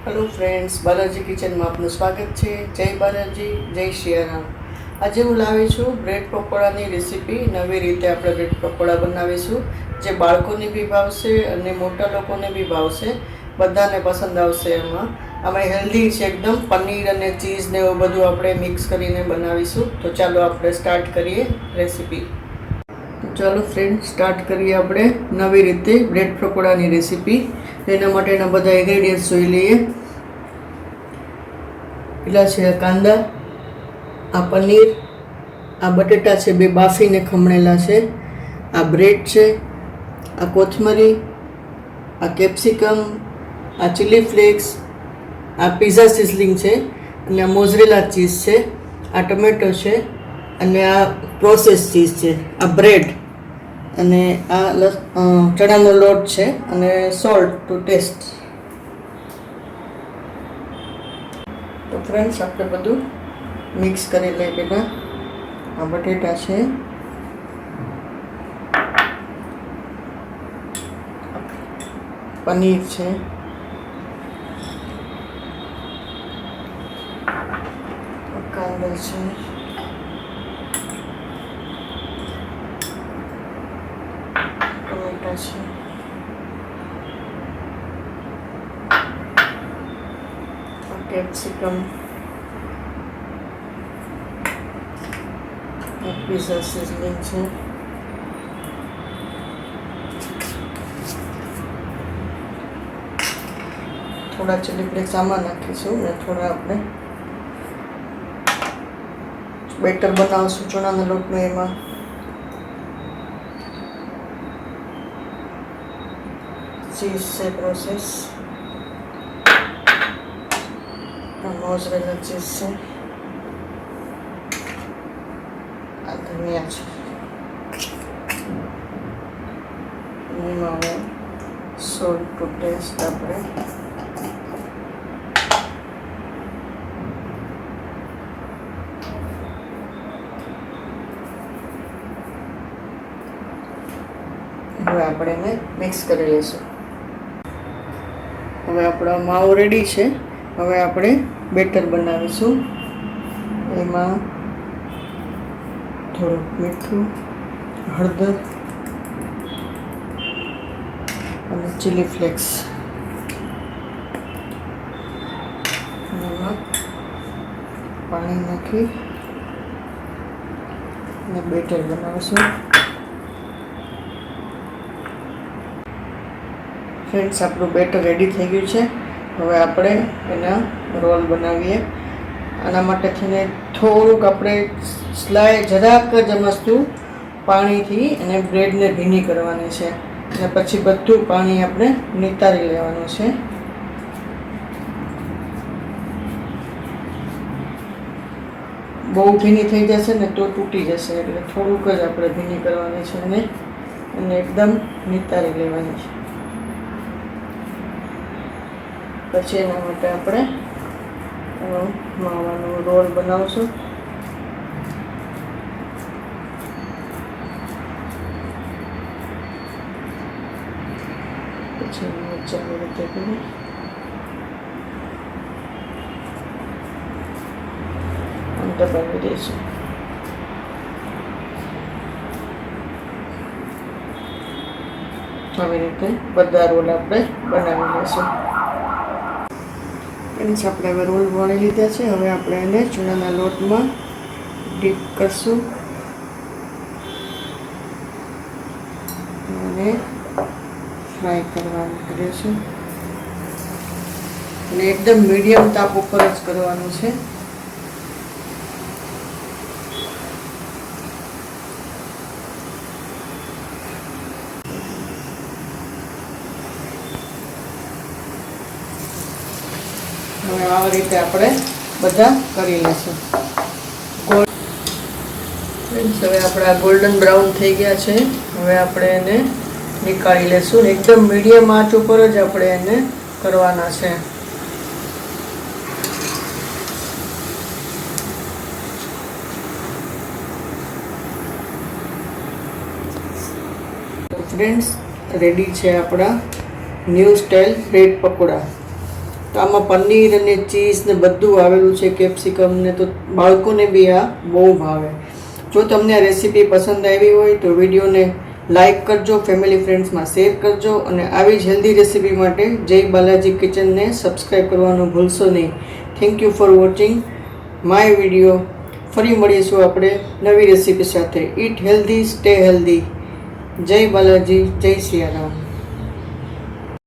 Hello friends, Balaji કિચનમાં આપનું સ્વાગત છે. જય બાલાજી, જય શિયારામ. આજે હું લાવી છું બ્રેડ પકોડાની રેસીપી. નવી રીતે આપણે બ્રેડ પકોડા બનાવીશું, જે બાળકોને બી ભાવશે અને મોટા લોકોને બી ભાવશે, બધાને પસંદ આવશે. આમાં હેલ્ધી છે એકદમ. પનીર અને ચીઝ ને એવું બધું આપણે મિક્સ કરીને બનાવીશું. તો ચાલો આપણે સ્ટાર્ટ કરીએ રેસીપી. ચાલો ફ્રેન્ડ, સ્ટાર્ટ કરીએ આપણે નવી રીતે બ્રેડ પકોડાની રેસીપી. એના માટેના બધા ઇન્ગ્રેડિયન્ટ્સ જોઈ લઈએ. પેલા છે કાંદા, આ પનીર, આ બટેટા છે, 2 બાફીને ખમણેલા છે, આ બ્રેડ છે, આ કોથમરી, આ કેપ્સિકમ, આ ચીલી ફ્લેક્સ, આ પિઝા સિઝલિંગ છે, અને આ મોઝરેલા ચીઝ છે, આ ટમેટો છે, અને આ પ્રોસેસ ચીઝ છે, આ બ્રેડ, અને આ ચણાનો લોટ છે, અને સોલ્ટ ટુ ટેસ્ટ. તો ફ્રેન્ડ્સ, આપણે બધું મિક્સ કરી લઈએ. પહેલાં આ બટેટા છે, પનીર છે, કાંદા છે, ટમેટા છે, કેપ્સિકમ, પિઝા સિઝલિંગ છે, થોડા ચીલી ફ્લેક્સ આમાં નાખીશું ને થોડા આપણે બેટર બનાવશું ચણાના લોટનું. એમાં ચીઝ છે, પ્રોસેસ, મોઝરેલા ચીઝ છે, આ ધનિયા છે, એમાં હવે સોલ્ટ ટુ ટેસ્ટ આપણે હવે આપણે એને મિક્સ કરી લઈશું. હવે આપણો માવો રેડી છે. હવે આપણે બેટર બનાવીશું. એમાં થોડુંક મીઠું, હળદર અને ચીલી ફ્લેક્સ, એમાં પાણી નાખી અને બેટર બનાવીશું. ફ્રેન્ડ્સ, આપણું બેટર રેડી થઈ ગયું છે. હવે આપણે એના રોલ બનાવીએ. આના માટે થઈને થોડુંક આપણે જરાક જ વસ્તુ પાણીથી અને બ્રેડને ભીની કરવાની છે, અને પછી બધું પાણી આપણે નિતારી લેવાનું છે. બહુ ભીની થઈ જશે ને તો તૂટી જશે, એટલે થોડુંક જ આપણે ભીની કરવાની છે અને એકદમ નિતારી લેવાની છે. પછી એના માટે આપણે માવાનો રોલ બનાવશું. પછી વચ્ચે આવી રીતે કરી દબાવી દઈશું. આવી રીતે બધા રોલ આપણે બનાવી લઈશું. આપણે હવે રોલ વણી લીધા છે. હવે આપણે એને ચણાના લોટમાં ડીપ કરશું અને ફ્રાય કરવાનું કરીશું. અને એકદમ મીડિયમ તાપ ઉપર જ કરવાનું છે. હવે આ રીતે આપણે બધા કરી લઈશું. હવે આપણા ગોલ્ડન બ્રાઉન થઈ ગયા છે. હવે આપણે એને નીકાળી લઈશું. એકદમ મીડિયમ આંચ ઉપર જ આપણે એને કરવાના છે. ફ્રેન્ડ્સ, રેડી છે આપણા ન્યૂ સ્ટાઇલ બ્રેડ પકોડા. તો આમાં પનીર અને ચીઝ ને બધું આવેલું છે, કેપ્સિકમ ને, તો બાળકોને બી આ બહુ ભાવે. જો તમને આ રેસીપી પસંદ આવી હોય તો વિડીયોને લાઇક કરજો, ફેમિલી ફ્રેન્ડ્સમાં શેર કરજો અને આવી જ હેલ્ધી રેસીપી માટે જય બાલાજી કિચનને સબસ્ક્રાઈબ કરવાનું ભૂલશો નહીં. Thank you for watching my video. ફરી મળીશું આપણે નવી રેસીપી સાથે. Eat healthy, stay healthy. જય બાલાજી, જય સિયારામ.